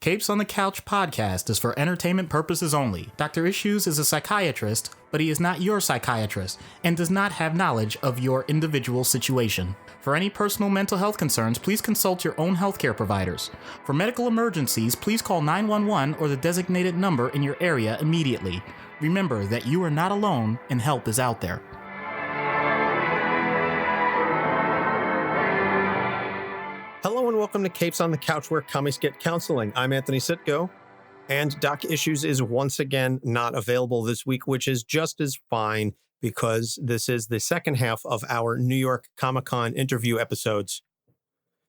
Capes on the Couch podcast is for entertainment purposes only. Dr. Issues is a psychiatrist, but he is not your psychiatrist and does not have knowledge of your individual situation. For any personal mental health concerns, please consult your own healthcare providers. For medical emergencies, please call 911 or the designated number in your area immediately. Remember that you are not alone and help is out there. Hello and welcome to Capes on the Couch, where comics get counseling. I'm Anthony Sitko, and Doc Issues is once again not available this week, which is just as fine because this is the second half of our New York Comic-Con interview episodes.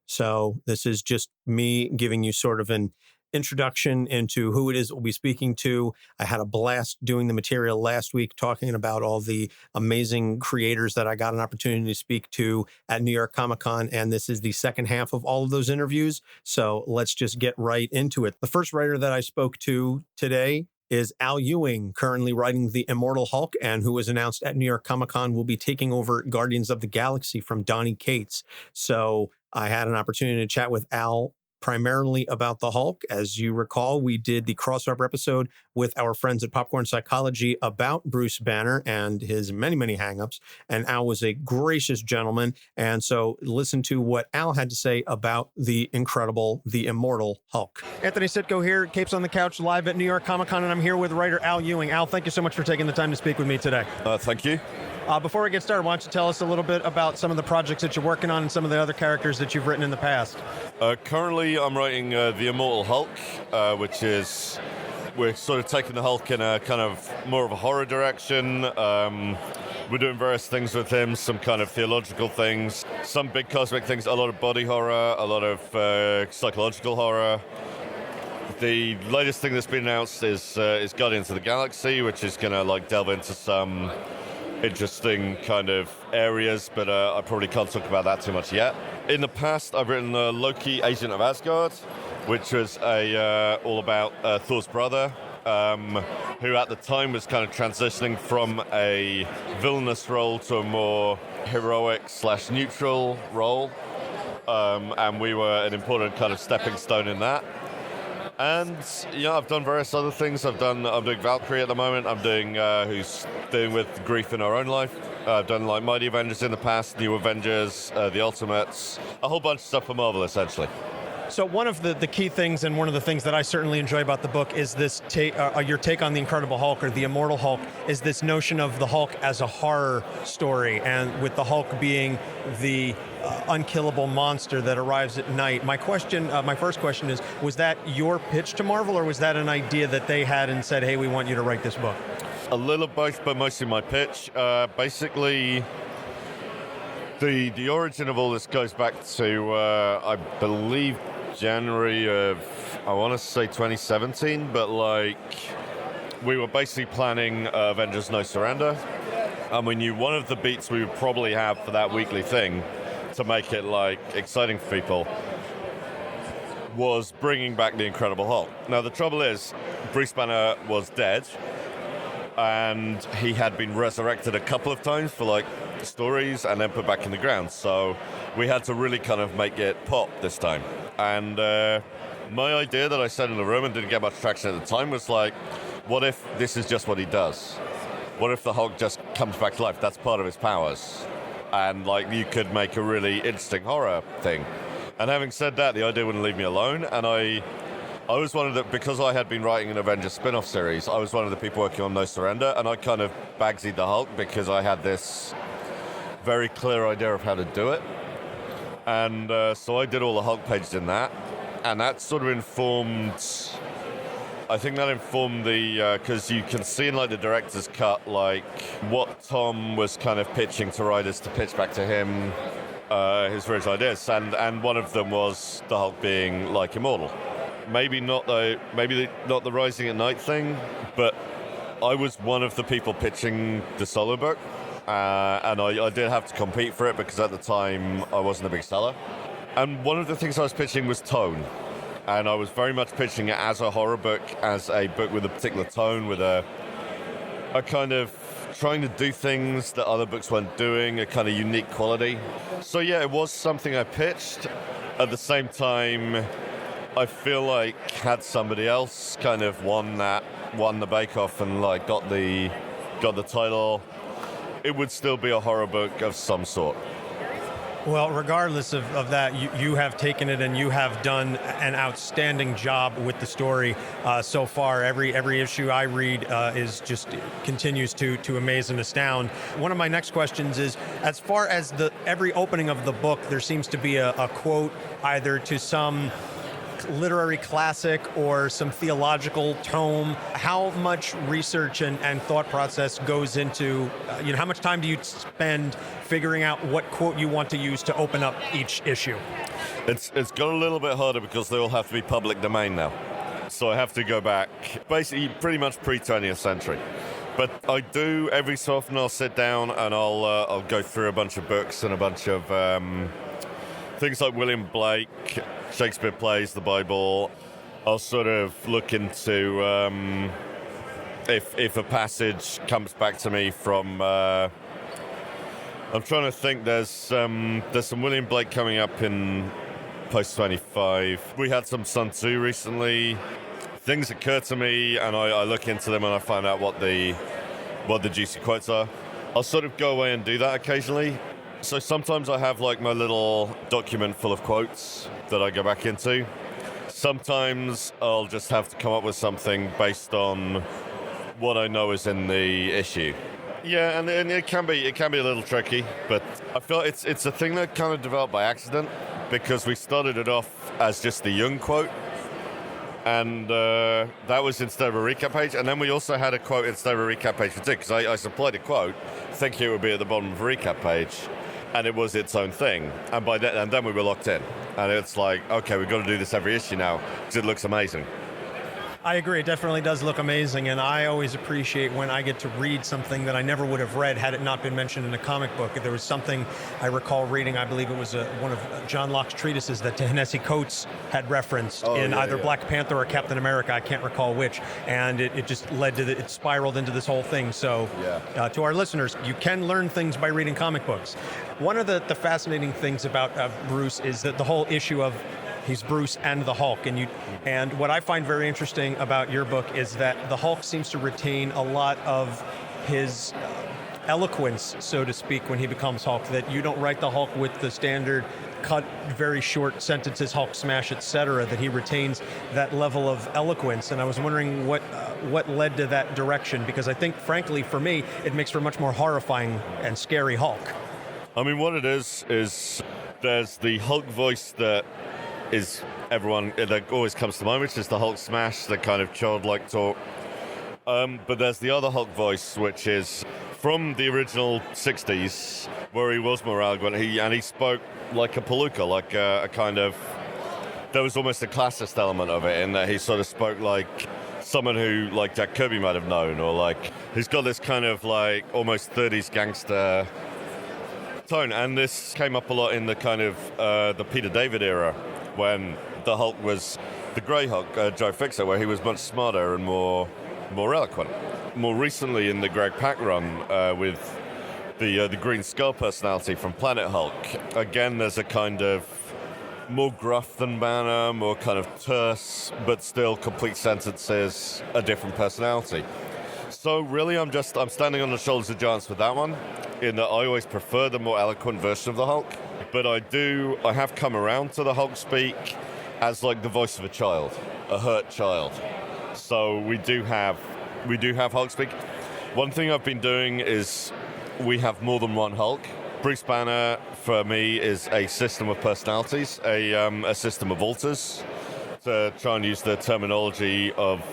So this is just me giving you sort of an introduction into who it is we'll be speaking to. I had a blast doing the material last week, talking about all the amazing creators that I got an opportunity to speak to at New York Comic-Con, and this is the second half of all of those interviews. So let's just get right into it. The first writer that I spoke to today is Al Ewing, currently writing the Immortal Hulk, and who was announced at New York Comic-Con will be taking over Guardians of the Galaxy from Donny Cates. So I had an opportunity to chat with Al primarily about the Hulk. As you recall, we did the crossover episode with our friends at Popcorn Psychology about Bruce Banner and his many, many hangups. And Al was a gracious gentleman. And so listen to what Al had to say about the incredible, the Immortal Hulk. Anthony Sitko here, Capes on the Couch, live at New York Comic-Con, and I'm here with writer Al Ewing. Al, thank you so much for taking the time to speak with me today. Thank you. Before we get started, why don't you tell us a little bit about some of the projects that you're working on and some of the other characters that you've written in the past? Currently, I'm writing the Immortal Hulk, which is, we're sort of taking the Hulk in a kind of more of a horror direction. We're doing various things with him, some kind of theological things, some big cosmic things, a lot of body horror, a lot of psychological horror. The latest thing that's been announced is Guardians of the Galaxy, which is going to delve into some interesting kind of areas, but I probably can't talk about that too much yet. In the past, I've written Loki, Agent of Asgard, which was all about Thor's brother, who at the time was kind of transitioning from a villainous role to a more heroic/neutral role, and we were an important kind of stepping stone in that. And I've done various other things. I'm doing Valkyrie at the moment. I'm doing who's dealing with grief in her own life. I've done Mighty Avengers in the past, New Avengers, the Ultimates, a whole bunch of stuff for Marvel essentially. So one of the key things, and one of the things that I certainly enjoy about the book, is this your take on the Incredible Hulk, or the Immortal Hulk, is this notion of the Hulk as a horror story, and with the Hulk being the unkillable monster that arrives at night. My first question is, was that your pitch to Marvel, or was that an idea that they had and said, hey, we want you to write this book? A little of both, but mostly my pitch. Basically, the origin of all this goes back to, I believe, January of, I want to say 2017, but we were basically planning Avengers No Surrender, and we knew one of the beats we would probably have for that weekly thing to make it exciting for people was bringing back the Incredible Hulk. Now the trouble is, Bruce Banner was dead, and he had been resurrected a couple of times for stories and then put back in the ground. So we had to really kind of make it pop this time. And my idea that I said in the room and didn't get much traction at the time was what if this is just what he does? What if the Hulk just comes back to life? That's part of his powers. And you could make a really interesting horror thing. And having said that, the idea wouldn't leave me alone. And I was one of the, because I had been writing an Avengers spin-off series, I was one of the people working on No Surrender, and I kind of bagsied the Hulk because I had this very clear idea of how to do it. And so I did all the Hulk pages in that, and that sort of informed, I think that informed the, because you can see in the director's cut, what Tom was kind of pitching to writers to pitch back to him, his original ideas, and one of them was the Hulk being immortal. Maybe not the Rising at Night thing, but I was one of the people pitching the solo book, and I did have to compete for it because at the time I wasn't a big seller. And one of the things I was pitching was tone, and I was very much pitching it as a horror book, as a book with a particular tone, with a kind of trying to do things that other books weren't doing, a kind of unique quality. So yeah, it was something I pitched. At the same time, I feel like had somebody else kind of won the bake-off and like got the title, it would still be a horror book of some sort. Well, regardless of that, you have taken it and you have done an outstanding job with the story so far. Every issue I read is just continues to amaze and astound. One of my next questions is, as far as every opening of the book, there seems to be a quote either to some literary classic or some theological tome. How much research and thought process goes into, how much time do you spend figuring out what quote you want to use to open up each issue? It's got a little bit harder because they all have to be public domain now. So I have to go back, basically pretty much pre-20th century. But I do, every so often I'll sit down and I'll go through a bunch of books and a bunch of things like William Blake, Shakespeare plays, the Bible. I'll sort of look into if a passage comes back to me from. I'm trying to think. There's some William Blake coming up in post 25. We had some Sun Tzu recently. Things occur to me, and I look into them, and I find out what the juicy quotes are. I'll sort of go away and do that occasionally. So sometimes I have like my little document full of quotes that I go back into. Sometimes I'll just have to come up with something based on what I know is in the issue. Yeah, and it can be a little tricky, but I feel it's a thing that kind of developed by accident because we started it off as just the Jung quote, and that was instead of a recap page, and then we also had a quote instead of a recap page for two, because I supplied a quote thinking it would be at the bottom of a recap page, and it was its own thing, and then we were locked in, and it's like, okay, we've got to do this every issue now because it looks amazing. I agree. It definitely does look amazing, and I always appreciate when I get to read something that I never would have read had it not been mentioned in a comic book. There was something I recall reading, I believe it was one of John Locke's treatises that Ta-Nehisi Coates had referenced either Black Panther or Captain America, I can't recall which, and it just led to it spiraled into this whole thing. So to our listeners, you can learn things by reading comic books. One of the fascinating things about Bruce is that the whole issue of he's Bruce and the Hulk, and what I find very interesting about your book is that the Hulk seems to retain a lot of his eloquence, so to speak, when he becomes Hulk. That you don't write the Hulk with the standard cut, very short sentences, Hulk smash, etc. That he retains that level of eloquence, and I was wondering what led to that direction, because I think, frankly, for me, it makes for a much more horrifying and scary Hulk. I mean, what it is there's the Hulk voice that is that always comes to mind, which is the Hulk smash, the kind of childlike talk. But there's the other Hulk voice, which is from the original 60s, where he was more eloquent. He spoke like a palooka, like a kind of. There was almost a classist element of it in that he sort of spoke like someone who, like Jack Kirby might have known, or like he's got this kind of like almost 30s gangster tone. And this came up a lot in the kind of the Peter David era, when the Hulk was the Grey Hulk, Joe Fixer, where he was much smarter and more eloquent. More recently in the Greg Pak run with the Green Skull personality from Planet Hulk, again there's a kind of more gruff than Banner, more kind of terse, but still complete sentences, a different personality. So really I'm standing on the shoulders of giants with that one, in that I always prefer the more eloquent version of the Hulk. But I have come around to the Hulk speak as like the voice of a child, a hurt child. So we do have Hulk speak. One thing I've been doing is we have more than one Hulk. Bruce Banner, for me, is a system of personalities, a system of alters. To try and use the terminology of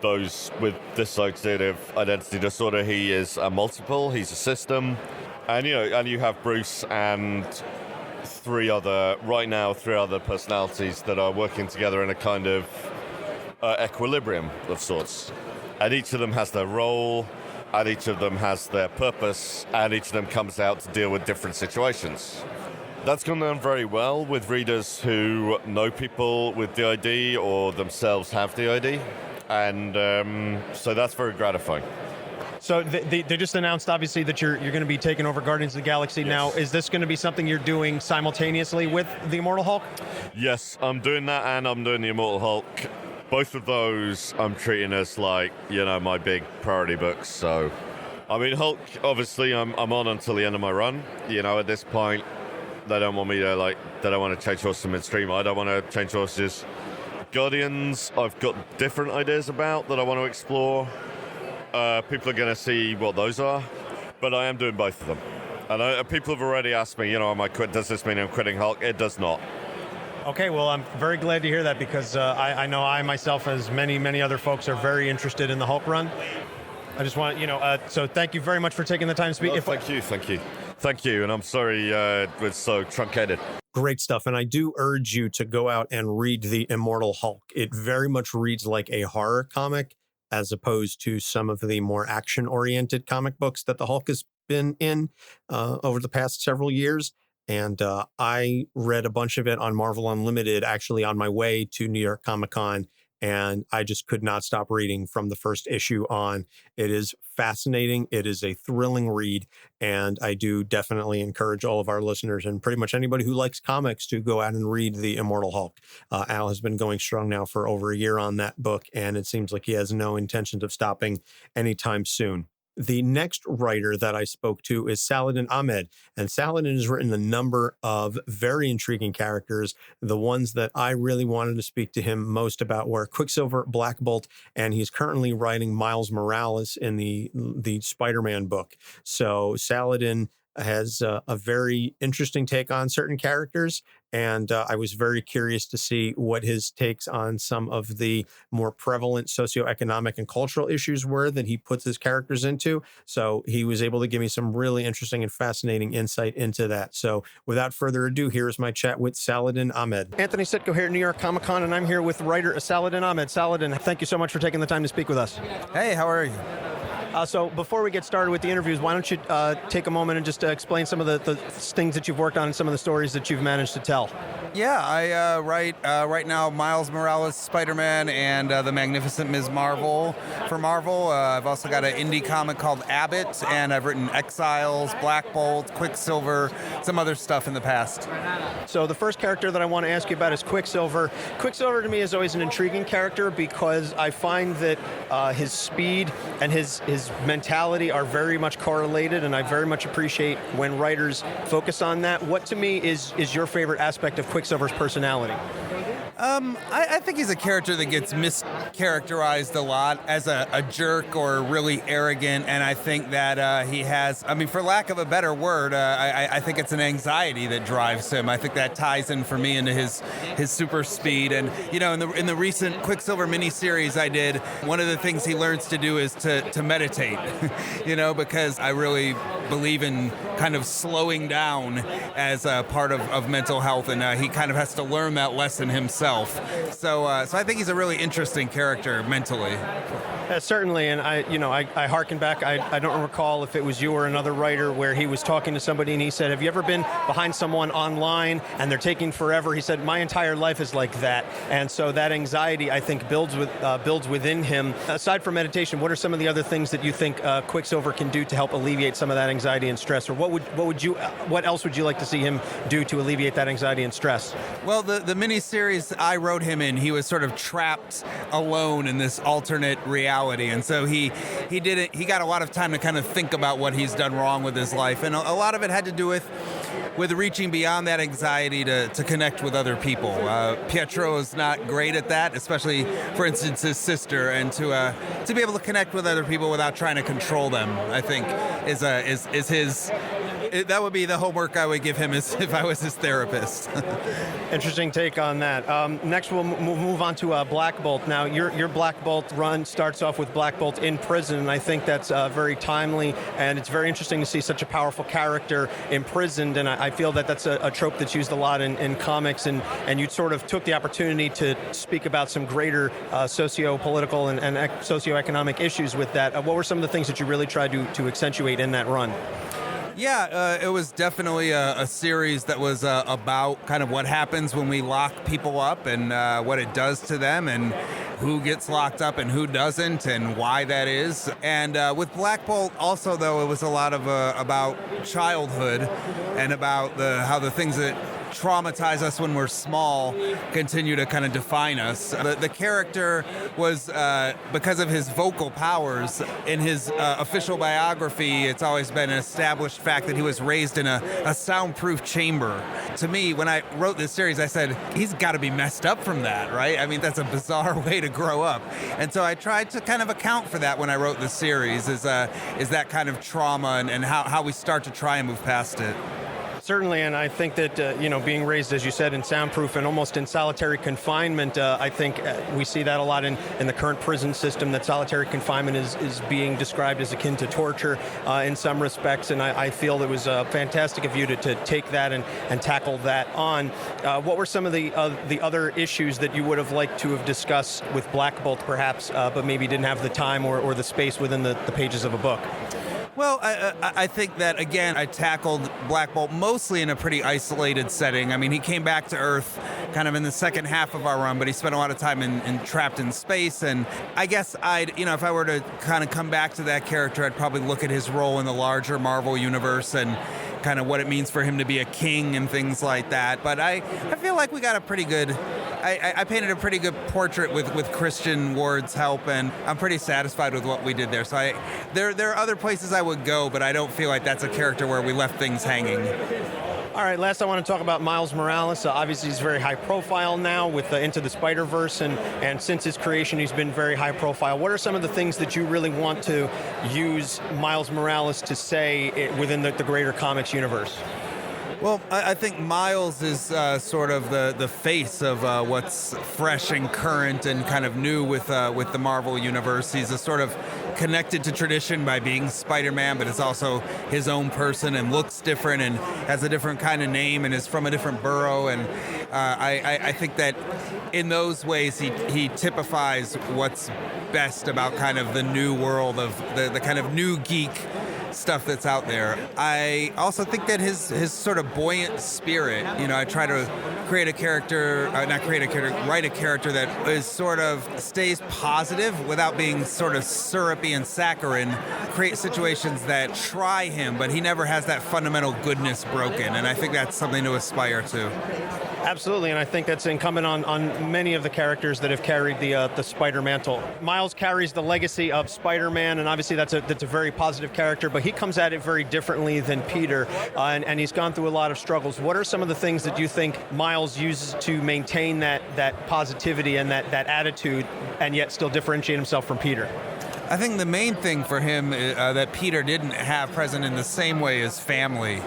those with dissociative identity disorder, he is a multiple, he's a system. And you have Bruce and three other personalities that are working together in a kind of equilibrium of sorts. And each of them has their role, and each of them has their purpose, and each of them comes out to deal with different situations. That's gone down very well with readers who know people with DID or themselves have DID, and so that's very gratifying. So they just announced, obviously, that you're going to be taking over Guardians of the Galaxy. Yes. Now, is this going to be something you're doing simultaneously with the Immortal Hulk? Yes, I'm doing that, and I'm doing the Immortal Hulk. Both of those I'm treating as like, my big priority books. So, I mean, Hulk, obviously, I'm on until the end of my run. At this point, they don't want me to, they don't want to change horses midstream. I don't want to change horses. Guardians, I've got different ideas about that I want to explore. People are going to see what those are, but I am doing both of them. And people have already asked me, does this mean I'm quitting Hulk? It does not. Okay, well, I'm very glad to hear that because I know I myself, as many other folks, are very interested in the Hulk run. I just want, so thank you very much for taking the time to speak. Oh, thank you, and I'm sorry it's so truncated. Great stuff, and I do urge you to go out and read the Immortal Hulk. It very much reads like a horror comic, as opposed to some of the more action-oriented comic books that the Hulk has been in over the past several years. And I read a bunch of it on Marvel Unlimited, actually on my way to New York Comic Con, and I just could not stop reading from the first issue on. It is fascinating. It is a thrilling read, and I do definitely encourage all of our listeners and pretty much anybody who likes comics to go out and read the Immortal Hulk. Al has been going strong now for over a year on that book, and it seems like he has no intentions of stopping anytime soon. The next writer that I spoke to is Saladin Ahmed, and Saladin has written a number of very intriguing characters. The ones that I really wanted to speak to him most about were Quicksilver, Black Bolt, and he's currently writing Miles Morales in the Spider-Man book. So Saladin has a very interesting take on certain characters, and I was very curious to see what his takes on some of the more prevalent socioeconomic and cultural issues were that he puts his characters into. So he was able to give me some really interesting and fascinating insight into that. So without further ado, here's my chat with Saladin Ahmed. Anthony Sitko here at New York Comic Con, and I'm here with writer Saladin Ahmed. Saladin, thank you so much for taking the time to speak with us. Hey, how are you? So before we get started with the interviews, why don't you take a moment and just explain some of the things that you've worked on and some of the stories that you've managed to tell? Yeah, I write right now Miles Morales, Spider-Man, and the Magnificent Ms. Marvel for Marvel. I've also got an indie comic called Abbott, and I've written Exiles, Black Bolt, Quicksilver, some other stuff in the past. So the first character that I want to ask you about is Quicksilver. Quicksilver to me is always an intriguing character because I find that his speed and his mentality are very much correlated, and I very much appreciate when writers focus on that. What to me is your favorite aspect of Quicksilver's personality? I think he's a character that gets mischaracterized a lot as a jerk or really arrogant, and I think that he has, for lack of a better word, I think it's an anxiety that drives him. I think that ties in for me into his super speed. And, in the recent Quicksilver miniseries I did, one of the things he learns to do is to meditate, because I really believe in kind of slowing down as a part of mental health, and he kind of has to learn that lesson himself. So I think he's a really interesting character mentally. Certainly, and I harken back. I don't recall if it was you or another writer where he was talking to somebody and he said, "Have you ever been behind someone online and they're taking forever?" He said, "My entire life is like that," and so that anxiety I think builds within him. Aside from meditation, what are some of the other things that you think Quicksilver can do to help alleviate some of that anxiety and stress, or what else would you like to see him do to alleviate that anxiety and stress? Well, the miniseries I wrote him in, he was sort of trapped alone in this alternate reality, and so he got a lot of time to kind of think about what he's done wrong with his life, and a lot of it had to do with reaching beyond that anxiety to connect with other people. Pietro is not great at that, especially, for instance, his sister, and to be able to connect with other people without trying to control them, I think, is his. That would be the homework I would give him if I was his therapist. Interesting take on that. Next, we'll move on to Black Bolt. Now, your Black Bolt run starts off with Black Bolt in prison, and I think that's very timely, and it's very interesting to see such a powerful character imprisoned, and I feel that that's a trope that's used a lot in comics, and you sort of took the opportunity to speak about some greater socio-political and socioeconomic issues with that. What were some of the things that you really tried to accentuate in that run? Yeah, it was definitely a series that was about kind of what happens when we lock people up and what it does to them and who gets locked up and who doesn't and why that is. And with Black Bolt also, though, it was a lot of about childhood and about how the things that traumatize us when we're small continue to kind of define us. The character was, because of his vocal powers, in his official biography, it's always been an established fact that he was raised in a soundproof chamber. To me, when I wrote this series, I said, he's got to be messed up from that, right? I mean, that's a bizarre way to grow up. And so I tried to kind of account for that when I wrote this series, is that kind of trauma and how we start to try and move past it. Certainly, and I think that, being raised, as you said, in soundproof and almost in solitary confinement, I think we see that a lot in the current prison system, that solitary confinement is being described as akin to torture in some respects, and I feel it was fantastic of you to take that and tackle that on. What were some of the other issues that you would have liked to have discussed with Black Bolt, perhaps, but maybe didn't have the time or the space within the pages of a book? Well, I think that, again, I tackled Black Bolt mostly in a pretty isolated setting. I mean, he came back to Earth kind of in the second half of our run, but he spent a lot of time trapped in space. And I guess if I were to kind of come back to that character, I'd probably look at his role in the larger Marvel universe and kind of what it means for him to be a king and things like that. But I feel like we got a pretty good... I painted a pretty good portrait with Christian Ward's help, and I'm pretty satisfied with what we did there. So there are other places I would go, but I don't feel like that's a character where we left things hanging. All right, last I want to talk about Miles Morales. Obviously, he's very high profile now with Into the Spider-Verse, and since his creation, he's been very high profile. What are some of the things that you really want to use Miles Morales to say within the greater comics universe? Well, I think Miles is sort of the face of what's fresh and current and kind of new with the Marvel universe. He's a sort of connected to tradition by being Spider-Man, but is also his own person and looks different and has a different kind of name and is from a different borough. And I think that in those ways he typifies what's best about kind of the new world of the kind of new geek stuff that's out there. I also think that his sort of buoyant spirit, I try to write a character that is sort of stays positive without being sort of syrupy and saccharine, create situations that try him, but he never has that fundamental goodness broken, and I think that's something to aspire to. Absolutely, and I think that's incumbent on many of the characters that have carried the Spider mantle. Miles carries the legacy of Spider-Man, and obviously that's a very positive character, but he comes at it very differently than Peter, and he's gone through a lot of struggles. What are some of the things that you think Miles uses to maintain that positivity and that attitude, and yet still differentiate himself from Peter? I think the main thing for him that Peter didn't have present in the same way is family.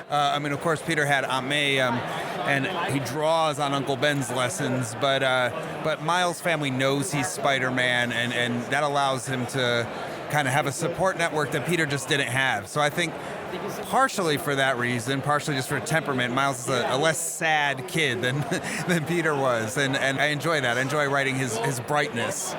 Of course, Peter had Aunt May, and he draws on Uncle Ben's lessons, but Miles' family knows he's Spider-Man, and that allows him to kind of have a support network that Peter just didn't have. So I think partially for that reason, partially just for temperament, Miles is a less sad kid than Peter was, and I enjoy that. I enjoy writing his brightness,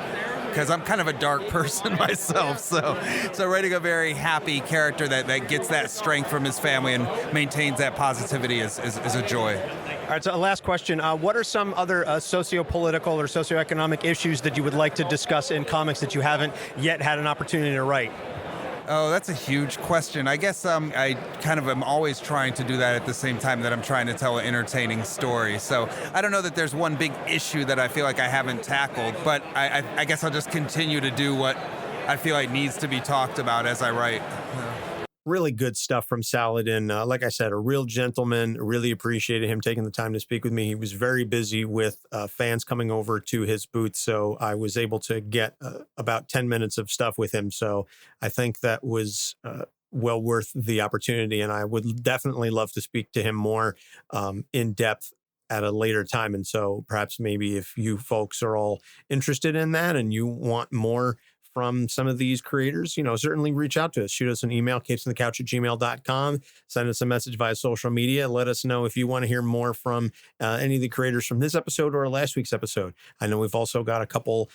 because I'm kind of a dark person myself, so writing a very happy character that gets that strength from his family and maintains that positivity is a joy. All right, so last question. What are some other socio-political or socioeconomic issues that you would like to discuss in comics that you haven't yet had an opportunity to write? Oh, that's a huge question. I guess I kind of am always trying to do that at the same time that I'm trying to tell an entertaining story. So I don't know that there's one big issue that I feel like I haven't tackled, but I guess I'll just continue to do what I feel like needs to be talked about as I write. Really good stuff from Saladin. Like I said, a real gentleman. Really appreciated him taking the time to speak with me. He was very busy with fans coming over to his booth, so I was able to get about 10 minutes of stuff with him. So I think that was well worth the opportunity, and I would definitely love to speak to him more in depth at a later time. And so perhaps maybe if you folks are all interested in that and you want more from some of these creators, certainly reach out to us. Shoot us an email, capesonthecouch@gmail.com. Send us a message via social media. Let us know if you want to hear more from any of the creators from this episode or last week's episode. I know we've also got a couple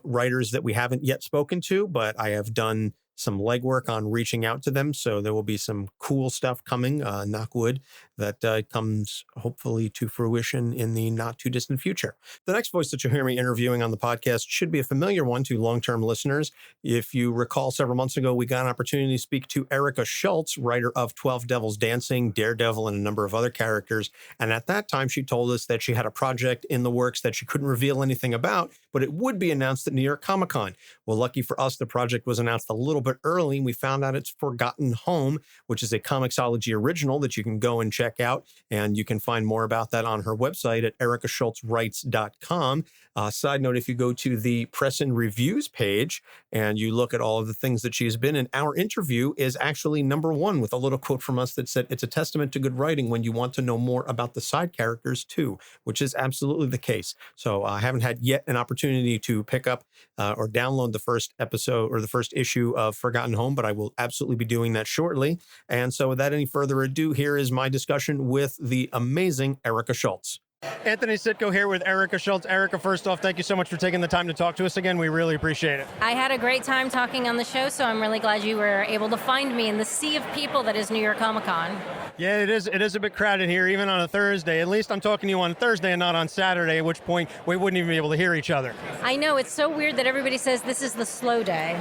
writers that we haven't yet spoken to, but I have done some legwork on reaching out to them. So there will be some cool stuff coming, knock wood, that comes hopefully to fruition in the not too distant future. The next voice that you'll hear me interviewing on the podcast should be a familiar one to long-term listeners. If you recall, several months ago, we got an opportunity to speak to Erica Schultz, writer of 12 Devils Dancing, Daredevil, and a number of other characters. And at that time, she told us that she had a project in the works that she couldn't reveal anything about, but it would be announced at New York Comic Con. Well, lucky for us, the project was announced a little bit early. We found out it's Forgotten Home, which is a Comixology original that you can go and check out. And you can find more about that on her website at ericaschultzwrites.com. Side note, if you go to the press and reviews page and you look at all of the things that she's been in, our interview is actually number one with a little quote from us that said, "It's a testament to good writing when you want to know more about the side characters too," which is absolutely the case. So I haven't had yet an opportunity to pick up or download the first episode or the first issue of Forgotten Home, but I will absolutely be doing that shortly. And so without any further ado, here is my discussion with the amazing Erica Schultz. Anthony Sitko here with Erica Schultz. Erica, first off, thank you so much for taking the time to talk to us again. We really appreciate it. I had a great time talking on the show, so I'm really glad you were able to find me in the sea of people that is New York Comic Con. Yeah, it is a bit crowded here, even on a Thursday. At least I'm talking to you on Thursday and not on Saturday, at which point we wouldn't even be able to hear each other. I know, it's so weird that everybody says this is the slow day.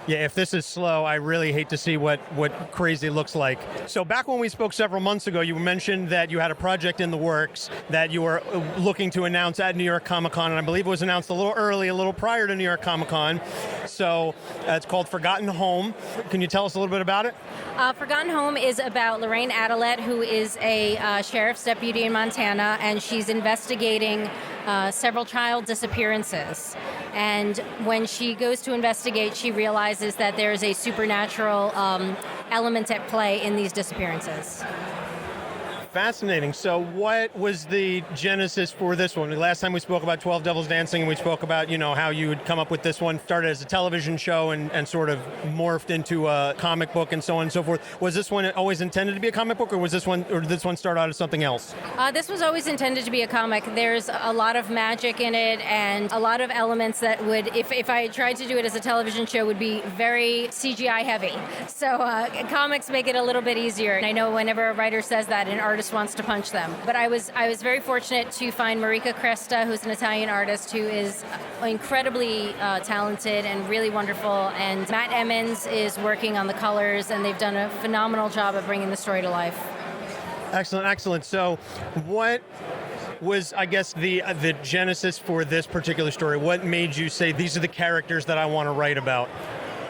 Yeah, if this is slow, I really hate to see what crazy looks like. So back when we spoke several months ago, you mentioned that you had a project in the works that you were looking to announce at New York Comic Con, and I believe it was announced a little early, a little prior to New York Comic Con. So it's called Forgotten Home. Can you tell us a little bit about it? Forgotten Home is about Lorraine Adelet, who is a sheriff's deputy in Montana, and she's investigating several child disappearances. And when she goes to investigate, she realizes that there is a supernatural element at play in these disappearances. Fascinating. So what was the genesis for this one? The last time we spoke about 12 Devils Dancing, and we spoke about, how you would come up with this one, started as a television show and sort of morphed into a comic book and so on and so forth. Was this one always intended to be a comic book, or did this one start out as something else? This was always intended to be a comic. There's a lot of magic in it and a lot of elements that would, if I tried to do it as a television show, would be very CGI heavy. So comics make it a little bit easier. And I know whenever a writer says that, an artist wants to punch them. But I was very fortunate to find Marika Cresta, who's an Italian artist who is incredibly talented and really wonderful. And Matt Emmons is working on the colors, and they've done a phenomenal job of bringing the story to life. Excellent, excellent. So what was, I guess, the genesis for this particular story? What made you say, these are the characters that I want to write about?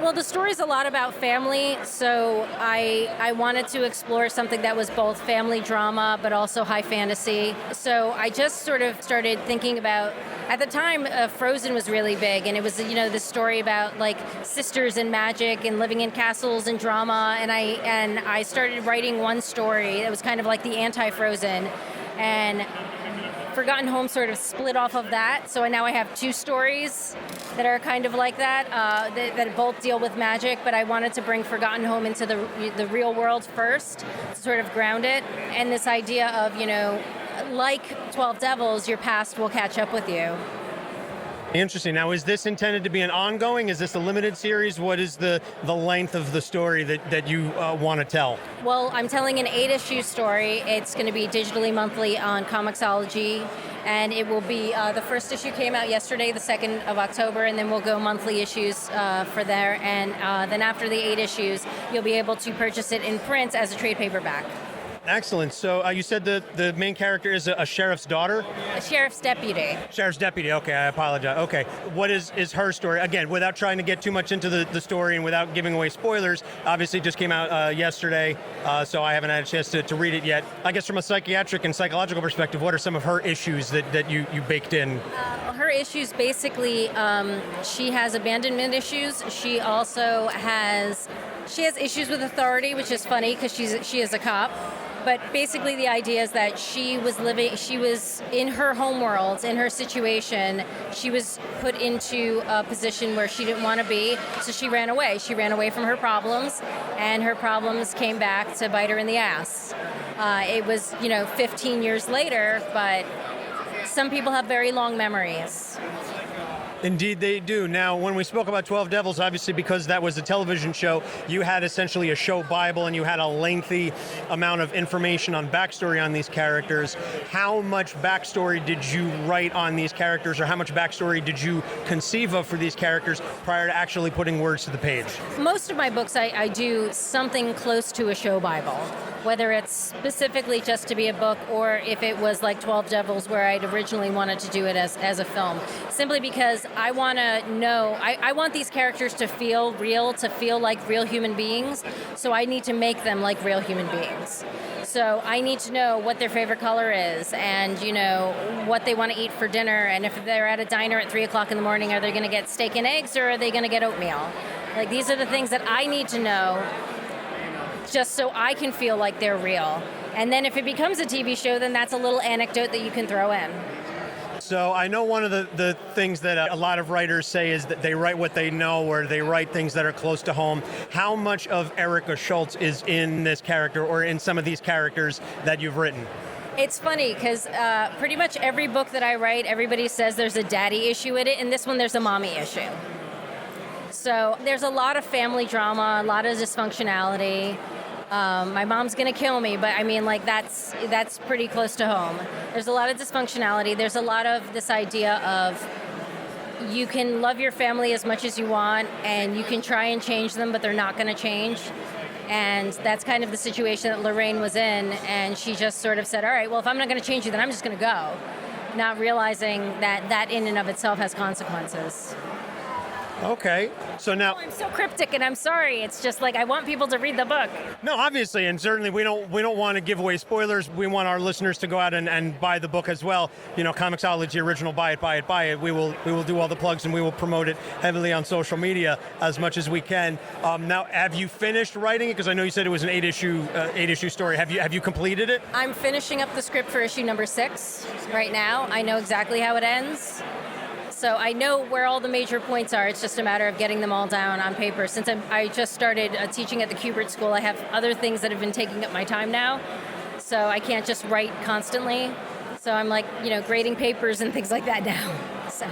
Well, the story's a lot about family, so I wanted to explore something that was both family drama but also high fantasy. So I just sort of started thinking about, at the time, Frozen was really big, and it was, this story about like sisters and magic and living in castles and drama, and I started writing one story that was kind of like the anti-Frozen, and Forgotten Home sort of split off of that, so now I have two stories that are kind of like that, that both deal with magic, but I wanted to bring Forgotten Home into the real world first, to sort of ground it, and this idea of, like 12 Devils, your past will catch up with you. Interesting. Now, is this intended to be an ongoing? Is this a limited series? What is the length of the story that you want to tell? Well, I'm telling an 8-issue story. It's going to be digitally monthly on Comixology, and it will be, the first issue came out yesterday, the 2nd of October, and then we'll go monthly issues for there, and then after the 8 issues, you'll be able to purchase it in print as a trade paperback. Excellent. So you said the main character is a sheriff's daughter? A sheriff's deputy. Sheriff's deputy. Okay, I apologize. Okay. What is her story? Again, without trying to get too much into the story and without giving away spoilers, obviously it just came out yesterday, so I haven't had a chance to read it yet. I guess from a psychiatric and psychological perspective, what are some of her issues that you baked in? Her issues, basically, she has abandonment issues. She also has issues with authority, which is funny because she is a cop. But basically the idea is that she was in her homeworld, in her situation, she was put into a position where she didn't want to be, so she ran away. She ran away from her problems, and her problems came back to bite her in the ass. It was, 15 years later, but some people have very long memories. Indeed, they do. Now, when we spoke about 12 Devils, obviously because that was a television show, you had essentially a show Bible and you had a lengthy amount of information on backstory on these characters. How much backstory did you write on these characters, or how much backstory did you conceive of for these characters prior to actually putting words to the page? Most of my books, I do something close to a show Bible, whether it's specifically just to be a book or if it was like 12 Devils where I'd originally wanted to do it as a film. Simply because I want to know, I want these characters to feel real, to feel like real human beings, so I need to make them like real human beings. So I need to know what their favorite color is and, what they want to eat for dinner, and if they're at a diner at 3 o'clock in the morning, are they going to get steak and eggs or are they going to get oatmeal? Like, these are the things that I need to know just so I can feel like they're real. And then if it becomes a TV show, then that's a little anecdote that you can throw in. So I know one of the things that a lot of writers say is that they write what they know, or they write things that are close to home. How much of Erica Schultz is in this character or in some of these characters that you've written? It's funny because pretty much every book that I write, everybody says there's a daddy issue in it. In this one, there's a mommy issue. So there's a lot of family drama, a lot of dysfunctionality. My mom's gonna kill me, but I mean, like, that's pretty close to home. There's a lot of dysfunctionality. There's a lot of this idea of you can love your family as much as you want, and you can try and change them, but they're not gonna change. And that's kind of the situation that Lorraine was in, and she just sort of said, all right, well, if I'm not gonna change you, then I'm just gonna go. Not realizing that in and of itself has consequences. Okay, so now I'm so cryptic, and I'm sorry. It's just like I want people to read the book. no, obviously, and certainly we don't want to give away spoilers. We want our listeners to go out and buy the book as well. Comixology original, buy it. We will do all the plugs, and we will promote it heavily on social media as much as we can. Now, have you finished writing it? Because I know you said it was an eight issue story. Have you completed it? I'm finishing up the script for issue number 6 right now. I know exactly how it ends. So I know where all the major points are. It's just a matter of getting them all down on paper. Since I just started teaching at the Kubert School, I have other things that have been taking up my time now. So I can't just write constantly. So I'm like, grading papers and things like that now. So.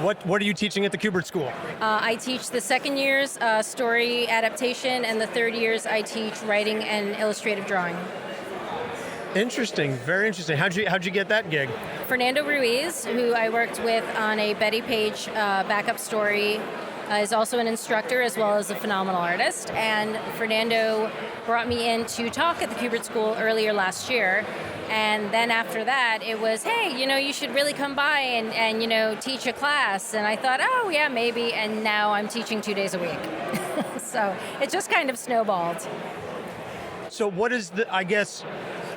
What are you teaching at the Kubert School? I teach the second year's story adaptation, and the third year's I teach writing and illustrative drawing. Interesting, very interesting. How'd you get that gig? Fernando Ruiz, who I worked with on a Betty Page backup story, is also an instructor as well as a phenomenal artist. And Fernando brought me in to talk at the Kubert School earlier last year. And then after that, it was, hey, you should really come by and teach a class. And I thought, oh, yeah, maybe. And now I'm teaching 2 days a week. So it just kind of snowballed. So what is I guess,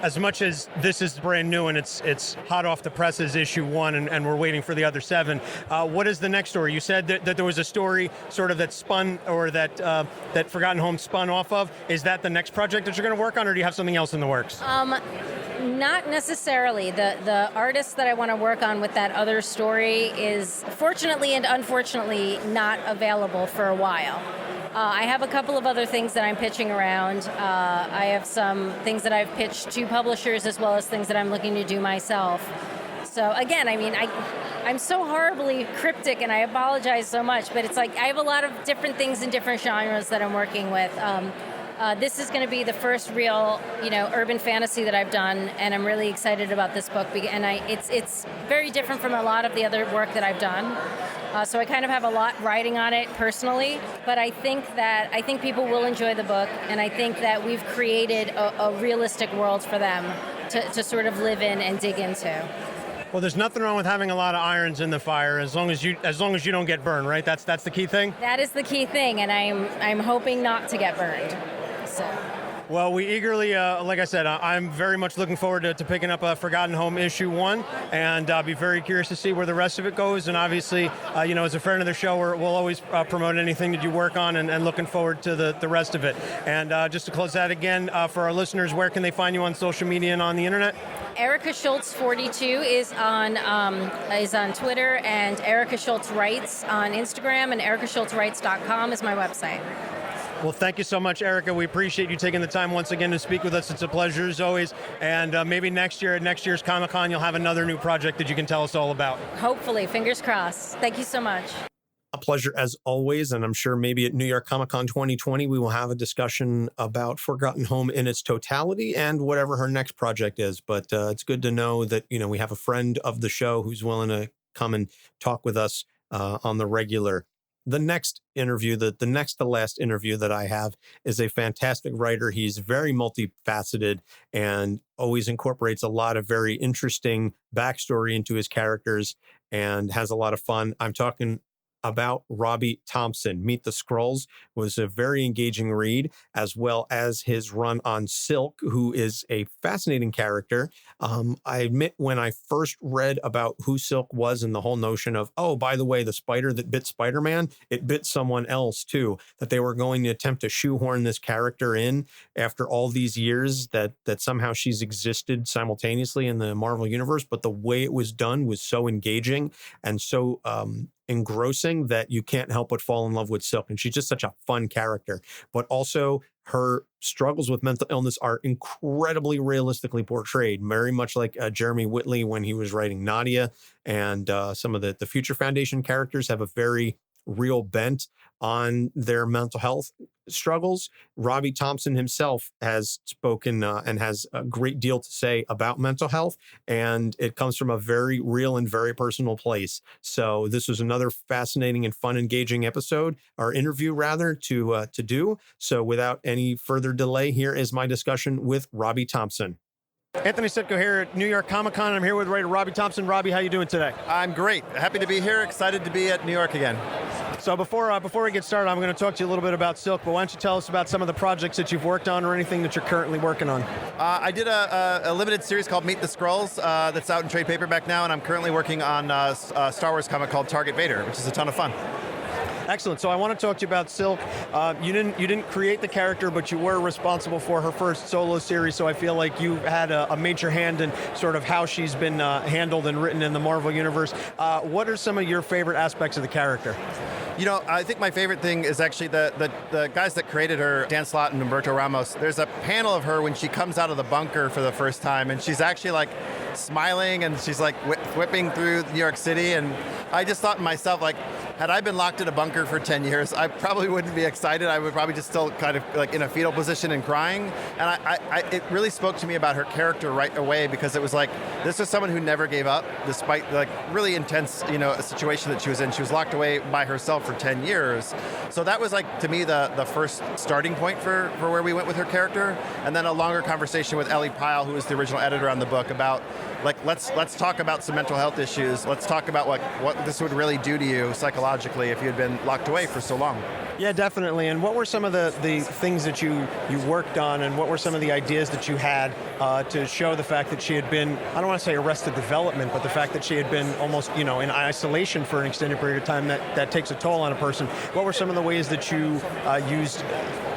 as much as this is brand new and it's hot off the presses, issue 1, and we're waiting for the other 7, what is the next story? You said that there was a story sort of that spun, or that Forgotten Home spun off of. Is that the next project that you're going to work on, or do you have something else in the works? Not necessarily. The artist that I want to work on with that other story is, fortunately and unfortunately, not available for a while. I have a couple of other things that I'm pitching around. I have some things that I've pitched to publishers as well as things that I'm looking to do myself. So again, I'm so horribly cryptic, and I apologize so much, but it's like I have a lot of different things in different genres that I'm working with. This is going to be the first real, urban fantasy that I've done, and I'm really excited about this book. And it's very different from a lot of the other work that I've done. So I kind of have a lot riding on it personally, but I think people will enjoy the book, and I think that we've created a realistic world for them to sort of live in and dig into. Well, there's nothing wrong with having a lot of irons in the fire, as long as you don't get burned, right? That's the key thing. That is the key thing, and I'm hoping not to get burned. So. Well, we eagerly, like I said, I'm very much looking forward to picking up Forgotten Home issue 1, and I'll be very curious to see where the rest of it goes. And obviously, as a friend of the show, we'll always promote anything that you work on, and looking forward to the rest of it. And just to close that again, for our listeners, where can they find you on social media and on the internet? Erica Schultz 42 is on Twitter, and Erica Schultz Writes on Instagram, and ericaschultzwrites.com is my website. Well, thank you so much, Erica. We appreciate you taking the time once again to speak with us. It's a pleasure as always. And maybe next year at next year's Comic-Con, you'll have another new project that you can tell us all about. Hopefully, fingers crossed. Thank you so much. A pleasure as always, and I'm sure maybe at New York Comic-Con 2020 we will have a discussion about Forgotten Home in its totality and whatever her next project is. But it's good to know that we have a friend of the show who's willing to come and talk with us on the regular. The next interview, the next to last interview that I have is a fantastic writer. He's very multifaceted and always incorporates a lot of very interesting backstory into his characters and has a lot of fun. I'm talking about Robbie Thompson. Meet the Skrulls was a very engaging read, as well as his run on Silk, who is a fascinating character. I admit when I first read about who Silk was and the whole notion of, oh, by the way, the spider that bit Spider-Man, it bit someone else too, that they were going to attempt to shoehorn this character in after all these years, that somehow she's existed simultaneously in the Marvel Universe. But the way it was done was so engaging and so engrossing that you can't help but fall in love with Silk. And she's just such a fun character. But also her struggles with mental illness are incredibly realistically portrayed, very much like Jeremy Whitley when he was writing Nadia. And some of the Future Foundation characters have a very real bent on their mental health struggles. Robbie Thompson himself has spoken and has a great deal to say about mental health, and it comes from a very real and very personal place. So this was another fascinating and fun, engaging episode, or interview rather, to do. So without any further delay, here is my discussion with Robbie Thompson. Anthony Sitko here at New York Comic-Con. I'm here with writer Robbie Thompson. Robbie, how you doing today? I'm great. Happy to be here. Excited to be at New York again. So before we get started, I'm going to talk to you a little bit about Silk, but why don't you tell us about some of the projects that you've worked on or anything that you're currently working on? I did a limited series called Meet the Skrulls that's out in trade paperback now, and I'm currently working on a Star Wars comic called Target Vader, which is a ton of fun. Excellent. So I want to talk to you about Silk. You didn't create the character, but you were responsible for her first solo series. So I feel like you had a major hand in sort of how she's been handled and written in the Marvel Universe. What are some of your favorite aspects of the character? I think my favorite thing is actually the guys that created her, Dan Slott and Humberto Ramos. There's a panel of her when she comes out of the bunker for the first time, and she's actually like smiling and she's like whipping through New York City. And I just thought to myself, like, had I been locked in a bunker for 10 years, I probably wouldn't be excited. I would probably just still kind of like in a fetal position and crying. And it really spoke to me about her character right away, because it was like, this is someone who never gave up despite like really intense, a situation that she was in. She was locked away by herself for 10 years. So that was like, to me, the first starting point for where we went with her character. And then a longer conversation with Ellie Pyle, who was the original editor on the book, about like, let's talk about some mental health issues. Let's talk about what this would really do to you psychologically if you had been locked away for so long. Yeah, definitely. And what were some of the things that you worked on, and what were some of the ideas that you had to show the fact that she had been, I don't want to say arrested development, but the fact that she had been almost, in isolation for an extended period of time that takes a toll on a person. What were some of the ways that you used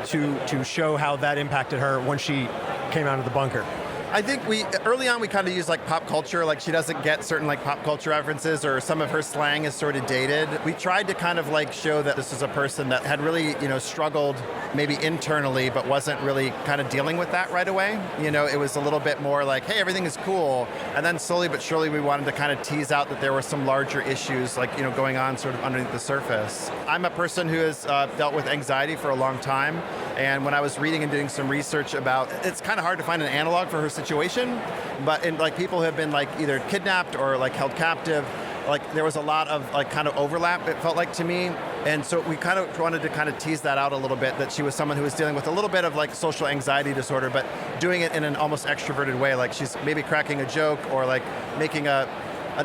to show how that impacted her when she came out of the bunker? I think early on we kind of used like pop culture, like she doesn't get certain like pop culture references, or some of her slang is sort of dated. We tried to kind of like show that this is a person that had really, struggled maybe internally, but wasn't really kind of dealing with that right away. It was a little bit more like, hey, everything is cool. And then slowly but surely we wanted to kind of tease out that there were some larger issues like, going on sort of underneath the surface. I'm a person who has dealt with anxiety for a long time. And when I was reading and doing some research about, it's kind of hard to find an analog for her situation, but in like people who have been like either kidnapped or like held captive, like there was a lot of like kind of overlap, it felt like to me. And so we kind of wanted to kind of tease that out a little bit, that she was someone who was dealing with a little bit of like social anxiety disorder, but doing it in an almost extroverted way. Like she's maybe cracking a joke or like making an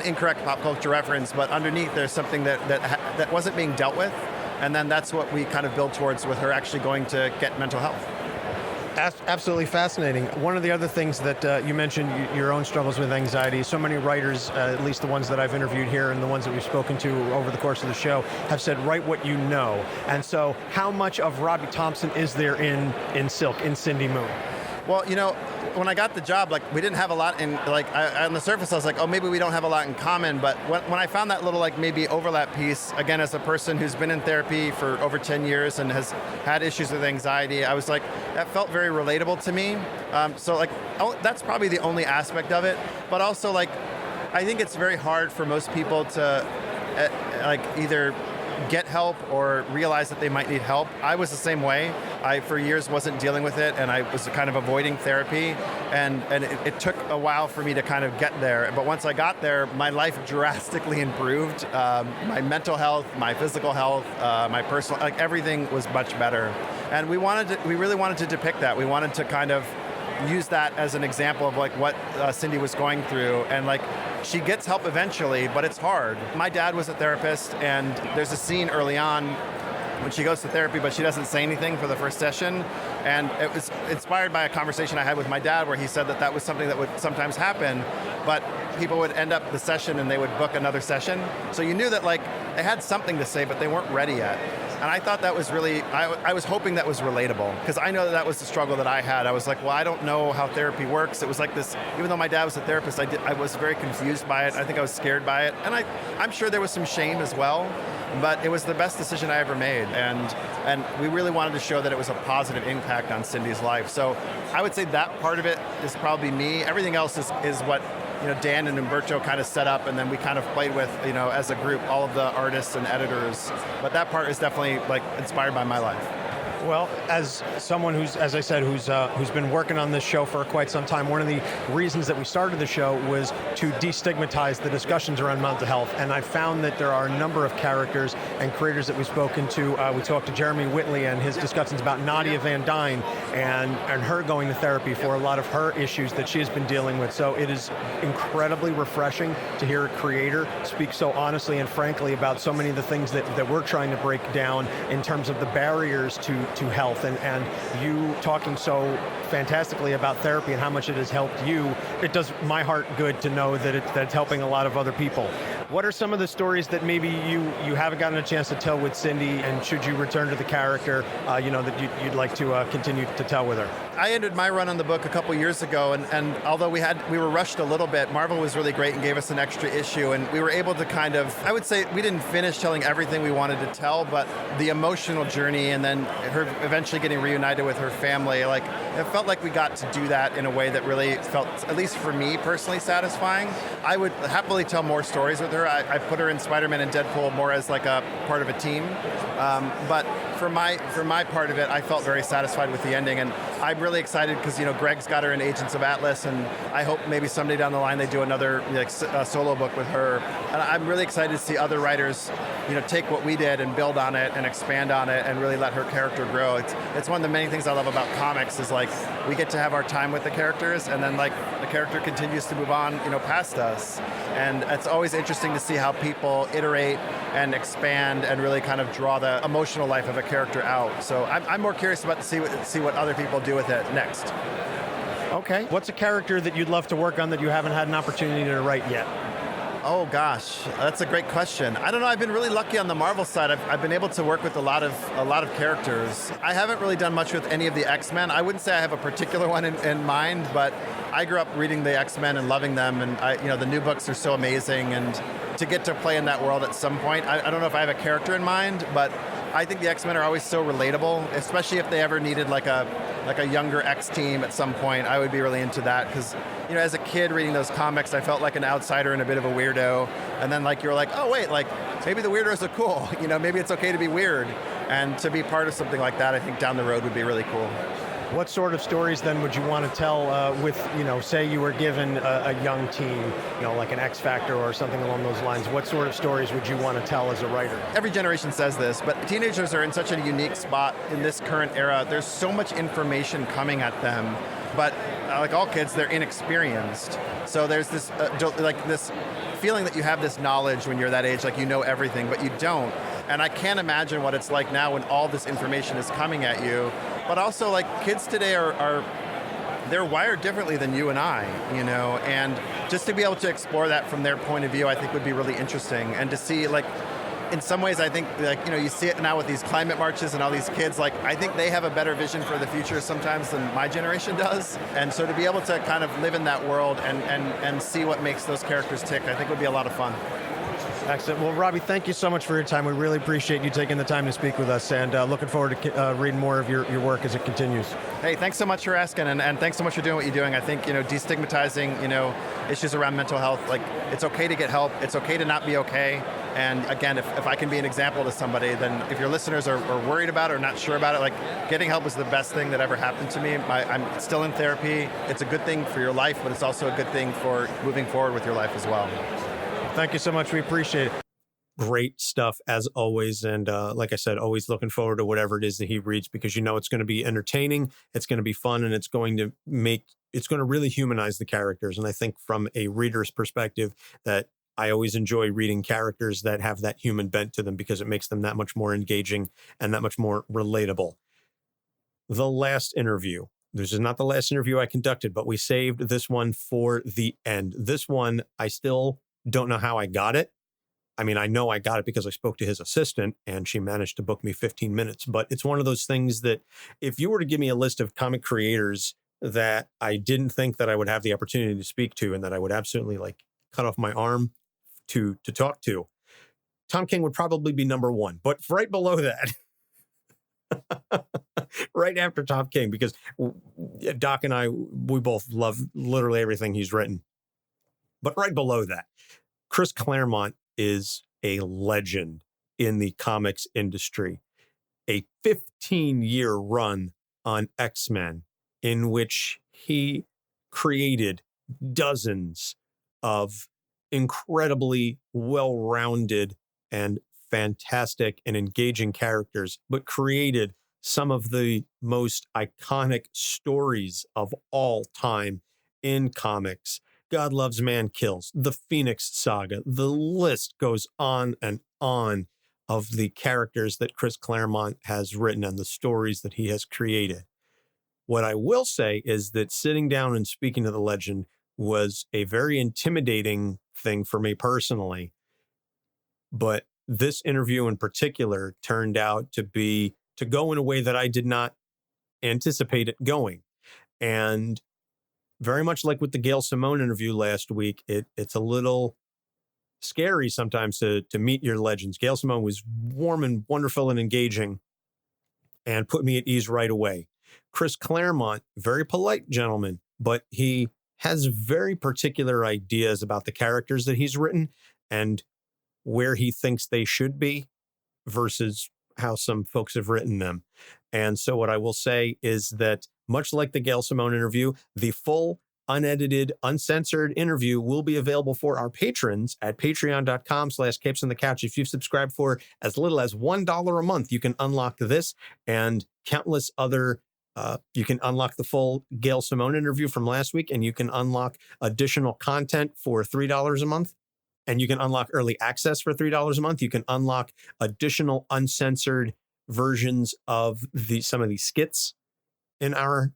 incorrect pop culture reference, but underneath there's something that wasn't being dealt with. And then that's what we kind of build towards with her actually going to get mental health. Absolutely fascinating. One of the other things that you mentioned, your own struggles with anxiety. So many writers, at least the ones that I've interviewed here and the ones that we've spoken to over the course of the show, have said, write what you know. And so how much of Robbie Thompson is there in Silk, in Cindy Moon? Well, when I got the job, like, we didn't have a lot in, like, on the surface, I was like, oh, maybe we don't have a lot in common. But when I found that little, like, maybe overlap piece, again, as a person who's been in therapy for over 10 years and has had issues with anxiety, I was like, that felt very relatable to me. So, like, that's probably the only aspect of it. But also, like, I think it's very hard for most people to, like, either get help or realize that they might need help. I was the same way. I, for years, wasn't dealing with it, and I was kind of avoiding therapy, and it took a while for me to kind of get there. But once I got there, my life drastically improved. My mental health, my physical health, my personal, like, everything was much better. And we really wanted to depict that. We wanted to kind of use that as an example of, like, what Cindy was going through, and, like, she gets help eventually, but it's hard. My dad was a therapist, and there's a scene early on when she goes to therapy, but she doesn't say anything for the first session. And it was inspired by a conversation I had with my dad where he said that that was something that would sometimes happen, but people would end up the session and they would book another session. So you knew that, like, they had something to say, but they weren't ready yet. And I thought that was really, I was hoping that was relatable, because I know that was the struggle that I had. I was like, well, I don't know how therapy works. It was like this, even though my dad was a therapist, I was very confused by it. I think I was scared by it. And I'm sure there was some shame as well, but it was the best decision I ever made. And we really wanted to show that it was a positive impact on Cindy's life. So I would say that part of it is probably me. Everything else is what, you know, Dan and Umberto kind of set up, and then we kind of played with, you know, as a group, all of the artists and editors. But that part is definitely, like, inspired by my life. Well, as someone who's, as I said, who's been working on this show for quite some time, one of the reasons that we started the show was to destigmatize the discussions around mental health. And I found that there are a number of characters and creators that we've spoken to. We talked to Jeremy Whitley and his discussions about Nadia Van Dyne and her going to therapy for a lot of her issues that she has been dealing with. So it is incredibly refreshing to hear a creator speak so honestly and frankly about so many of the things that we're trying to break down in terms of the barriers to health, and you talking so fantastically about therapy and how much it has helped you. It does my heart good to know that it's helping a lot of other people. What are some of the stories that maybe you haven't gotten a chance to tell with Cindy, and should you return to the character, that you'd like to continue to tell with her? I ended my run on the book a couple years ago, and although we were rushed a little bit, Marvel was really great and gave us an extra issue, and we were able to kind of, I would say we didn't finish telling everything we wanted to tell, but the emotional journey and then her eventually getting reunited with her family, like, it felt like we got to do that in a way that really felt, at least for me personally, satisfying. I would happily tell more stories with her. I put her in Spider-Man and Deadpool more as like a part of a team, but for my part of it, I felt very satisfied with the ending, and I'm really excited because, you know, Greg's got her in Agents of Atlas, and I hope maybe someday down the line they do another, like, solo book with her. And I'm really excited to see other writers, you know, take what we did and build on it and expand on it and really let her character grow. It's one of the many things I love about comics is, like, we get to have our time with the characters, and then, like, the character continues to move on, you know, past us. And it's always interesting to see how people iterate and expand and really kind of draw the emotional life of a character out. So I'm more curious about to see what other people do with it next. Okay. What's a character that you'd love to work on that you haven't had an opportunity to write yet? Oh gosh, that's a great question. I don't know. I've been really lucky on the Marvel side. I've been able to work with a lot of characters. I haven't really done much with any of the X-Men. I wouldn't say I have a particular one in mind, but I grew up reading the X-Men and loving them, and the new books are so amazing. And to get to play in that world at some point, I don't know if I have a character in mind, but I think the X-Men are always so relatable, especially if they ever needed like a younger X-team at some point. I would be really into that because, you know, as a kid reading those comics, I felt like an outsider and a bit of a weirdo. And then, like, you're like, oh wait, like, maybe the weirdos are cool. You know, maybe it's okay to be weird. And to be part of something like that, I think down the road would be really cool. What sort of stories then would you want to tell with, you know, say you were given a young team, you know, like an X Factor or something along those lines? What sort of stories would you want to tell as a writer? Every generation says this, but teenagers are in such a unique spot in this current era. There's so much information coming at them, but like all kids, they're inexperienced. So there's this this feeling that you have this knowledge when you're that age, like you know everything, but you don't. And I can't imagine what it's like now when all this information is coming at you. But also, like, kids today they're wired differently than you and I, you know, and just to be able to explore that from their point of view, I think would be really interesting. And to see, like, in some ways, I think, like, you see it now with these climate marches and all these kids, like, I think they have a better vision for the future sometimes than my generation does. And so to be able to kind of live in that world and see what makes those characters tick, I think would be a lot of fun. Excellent. Well, Robbie, thank you so much for your time. We really appreciate you taking the time to speak with us, and looking forward to reading more of your work as it continues. Hey, thanks so much for asking, and thanks so much for doing what you're doing. I think, destigmatizing, issues around mental health, like, it's okay to get help. It's okay to not be okay. And again, if I can be an example to somebody, then if your listeners are worried about it or not sure about it, like, getting help is the best thing that ever happened to me. I'm still in therapy. It's a good thing for your life, but it's also a good thing for moving forward with your life as well. Thank you so much. We appreciate it. Great stuff as always. And like I said, always looking forward to whatever it is that he reads, because it's going to be entertaining, it's going to be fun, and it's going to really humanize the characters. And I think from a reader's perspective, that I always enjoy reading characters that have that human bent to them, because it makes them that much more engaging and that much more relatable. The last interview. This is not the last interview I conducted, but we saved this one for the end. This one, I still don't know how I got it. I mean, I know I got it because I spoke to his assistant and she managed to book me 15 minutes. But it's one of those things that if you were to give me a list of comic creators that I didn't think that I would have the opportunity to speak to, and that I would absolutely cut off my arm to talk to, Tom King would probably be number one. But right below that, right after Tom King, because Doc and I, we both love literally everything he's written. But right below that, CHRIS CLAREMONT is a legend in the comics industry. A 15-year run on X-Men in which he created dozens of incredibly well-rounded and fantastic and engaging characters, but created some of the most iconic stories of all time in comics. God Loves, Man Kills, the Phoenix Saga, the list goes on and on of the characters that CHRIS CLAREMONT has written and the stories that he has created. What I will say is that sitting down and speaking to the legend was a very intimidating thing for me personally. But this interview in particular turned out to go in a way that I did not anticipate it going. And very much like with the Gail Simone interview last week, it's a little scary sometimes to meet your legends. Gail Simone was warm and wonderful and engaging and put me at ease right away. CHRIS CLAREMONT, very polite gentleman, but he has very particular ideas about the characters that he's written and where he thinks they should be versus how some folks have written them. And so what I will say is that much like the Gail Simone interview, the full, unedited, uncensored interview will be available for our patrons at patreon.com/capesonthecouch. If you've subscribed for as little as $1 a month, you can unlock this and countless other you can unlock the full Gail Simone interview from last week, and you can unlock additional content for $3 a month. And you can unlock early access for $3 a month. You can unlock additional uncensored versions of some of these skits in our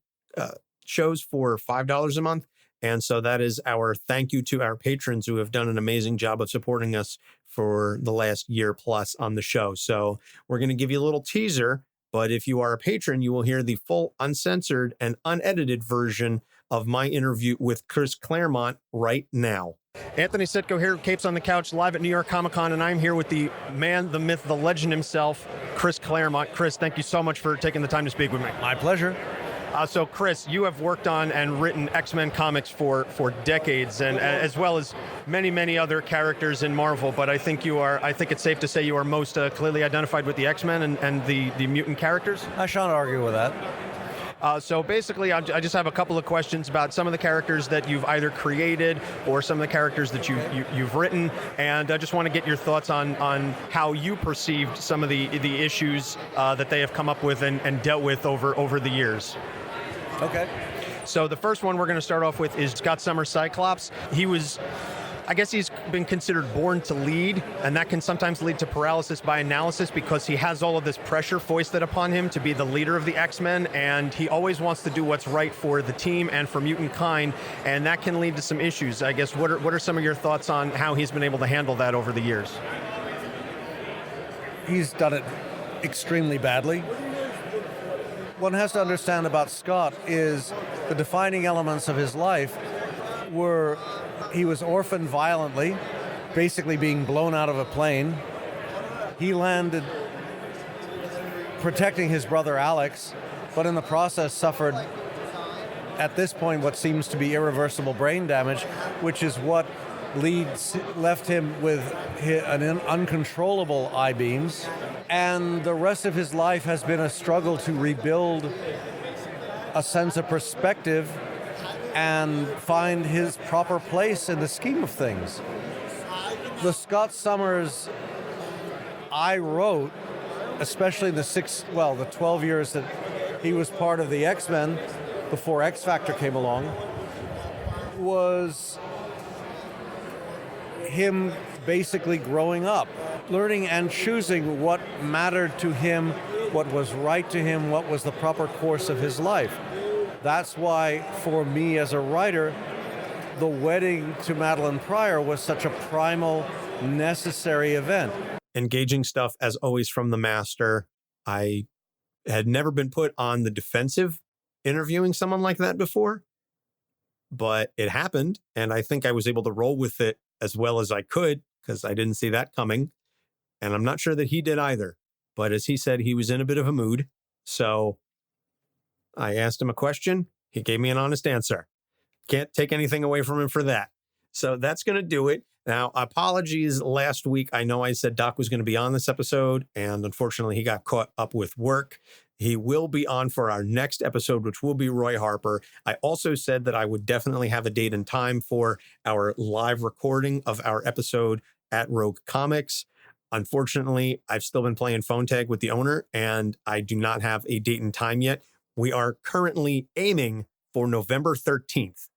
shows for $5 a month. And so that is our thank you to our patrons who have done an amazing job of supporting us for the last year plus on the show. So we're going to give you a little teaser, but if you are a patron, you will hear the full uncensored and unedited version of my interview with CHRIS CLAREMONT right now. Anthony Sitko here, Capes on the Couch, live at New York Comic Con, and I'm here with the man, the myth, the legend himself, CHRIS CLAREMONT. Chris, thank you so much for taking the time to speak with me. My pleasure. So, Chris, you have worked on and written X-Men comics for decades, and as well as many, many other characters in Marvel. But I think it's safe to say you are most clearly identified with the X-Men and the mutant characters. I shan't argue with that. So basically, I just have a couple of questions about some of the characters that you've either created or some of the characters that you've written, and I just want to get your thoughts on how you perceived some of the issues that they have come up with and dealt with over the years. Okay. So the first one we're going to start off with is Scott Summers' Cyclops. I guess he's been considered born to lead, and that can sometimes lead to paralysis by analysis because he has all of this pressure foisted upon him to be the leader of the X-Men, and he always wants to do what's right for the team and for mutant kind, and that can lead to some issues. I guess what are some of your thoughts on how he's been able to handle that over the years? he's done it extremely badly. One has to understand about Scott is the defining elements of his life were he was orphaned violently, basically being blown out of a plane. He landed protecting his brother Alex, but in the process suffered, at this point, what seems to be irreversible brain damage, which is what left him with an uncontrollable eye beams. And the rest of his life has been a struggle to rebuild a sense of perspective and find his proper place in the scheme of things. The Scott Summers I wrote, especially the 12 years that he was part of the X-Men before X Factor came along, was him basically growing up, learning and choosing what mattered to him, what was right to him, what was the proper course of his life. That's why, for me as a writer, the wedding to Madeline Pryor was such a primal, necessary event. Engaging stuff, as always, from the master. I had never been put on the defensive interviewing someone like that before, but it happened, and I think I was able to roll with it as well as I could, because I didn't see that coming, and I'm not sure that he did either. But as he said, he was in a bit of a mood, so I asked him a question. He gave me an honest answer. Can't take anything away from him for that. So that's going to do it. Now, apologies last week. I know I said Doc was going to be on this episode, and unfortunately he got caught up with work. He will be on for our next episode, which will be Roy Harper. I also said that I would definitely have a date and time for our live recording of our episode at Rogue Comics. Unfortunately, I've still been playing phone tag with the owner, and I do not have a date and time yet. We are currently aiming for November 13th.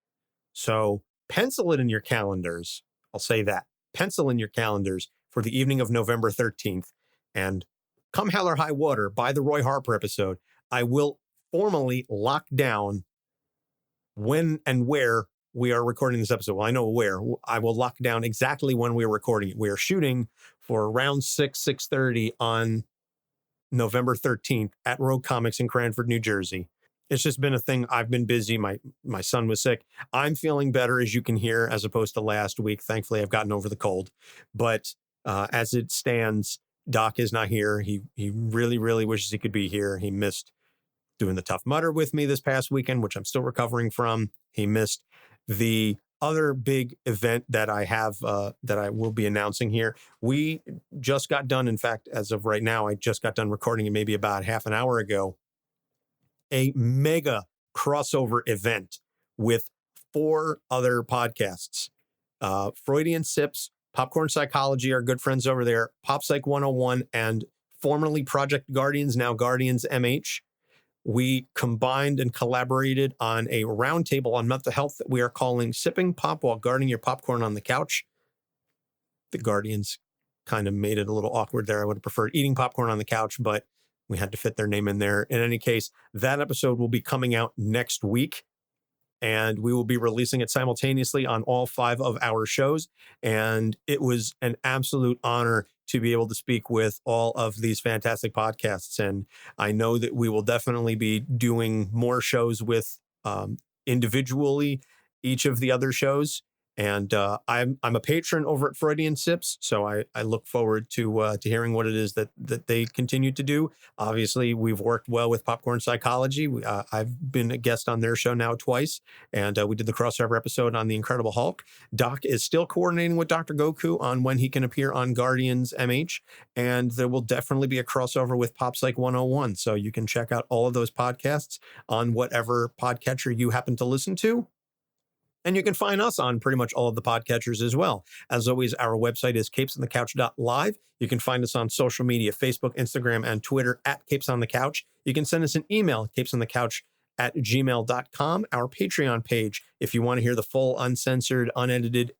So pencil it in your calendars. I'll say that. Pencil in your calendars for the evening of November 13th. And come hell or high water, by the Roy Harper episode, I will formally lock down when and where we are recording this episode. Well, I know where. I will lock down exactly when we are recording it. We are shooting for around 6:30 on November 13th at Rogue Comics in Cranford, New Jersey. It's just been a thing. I've been busy. My son was sick. I'm feeling better, as you can hear, as opposed to last week. Thankfully, I've gotten over the cold. But as it stands, Doc is not here. He really, really wishes he could be here. He missed doing the Tough Mudder with me this past weekend, which I'm still recovering from. He missed the other big event that I have, that I will be announcing here. We just got done. In fact, as of right now, I just got done recording it maybe about half an hour ago. A mega crossover event with 4 other podcasts. Freudian Sips, Popcorn Psychology, our good friends over there, Pop Psych 101, and formerly Project Guardians, now Guardians MH. We combined and collaborated on a roundtable on mental health that we are calling Sipping Pop While Guarding Your Popcorn on the Couch. The Guardians kind of made it a little awkward there. I would have preferred Eating Popcorn on the Couch, but we had to fit their name in there. In any case, that episode will be coming out next week, and we will be releasing it simultaneously on all 5 of our shows. And it was an absolute honor to be able to speak with all of these fantastic podcasts. And I know that we will definitely be doing more shows with individually each of the other shows. And I'm a patron over at Freudian Sips, so I look forward to hearing what it is that they continue to do. Obviously, we've worked well with Popcorn Psychology. I've been a guest on their show now twice, and we did the crossover episode on the Incredible Hulk. Doc is still coordinating with Dr. Goku on when he can appear on Guardians MH, and there will definitely be a crossover with Pop Psych 101, so you can check out all of those podcasts on whatever podcatcher you happen to listen to. And you can find us on pretty much all of the podcatchers as well. As always, our website is capesonthecouch.live. You can find us on social media, Facebook, Instagram, and Twitter at Capes on the Couch. You can send us an email, capesonthecouch@gmail.com. Our Patreon page If you want to hear the full, uncensored, unedited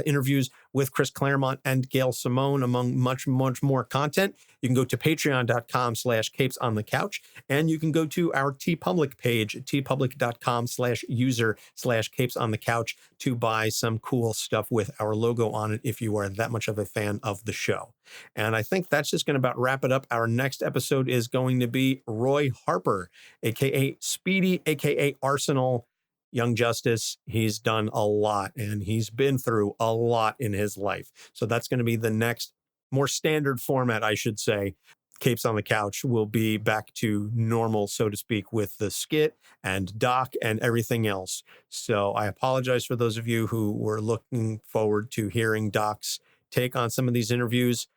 interviews with CHRIS CLAREMONT and Gail Simone, among much, much more content, you can go to patreon.com/capesonthecouch, and you can go to our TeePublic page, tpublic.com/user/capesonthecouch, to buy some cool stuff with our logo on it if you are that much of a fan of the show. And I think that's just going to about wrap it up. Our next episode is going to be Roy Harper, aka Speedy, aka Arsenal. Young Justice. He's done a lot, and he's been through a lot in his life. So that's going to be the next more standard format, I should say. Capes on the Couch will be back to normal, so to speak, with the skit and Doc and everything else. So I apologize for those of you who were looking forward to hearing Doc's take on some of these interviews.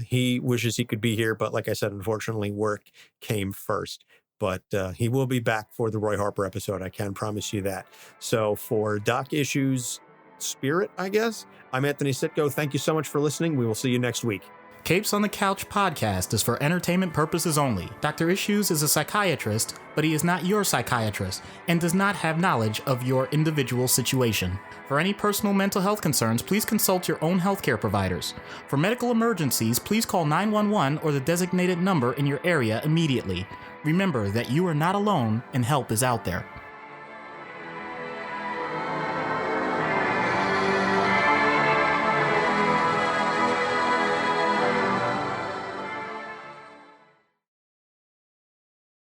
He wishes he could be here, but like I said, unfortunately, work came first. But he will be back for the Roy Harper episode. I can promise you that. So for Doc Issues Spirit, I guess, I'm Anthony Sitko. Thank you so much for listening. We will see you next week. Capes on the Couch podcast is for entertainment purposes only. Dr. Issues is a psychiatrist, but he is not your psychiatrist and does not have knowledge of your individual situation. For any personal mental health concerns, please consult your own healthcare providers. For medical emergencies, please call 911 or the designated number in your area immediately. Remember that you are not alone and help is out there.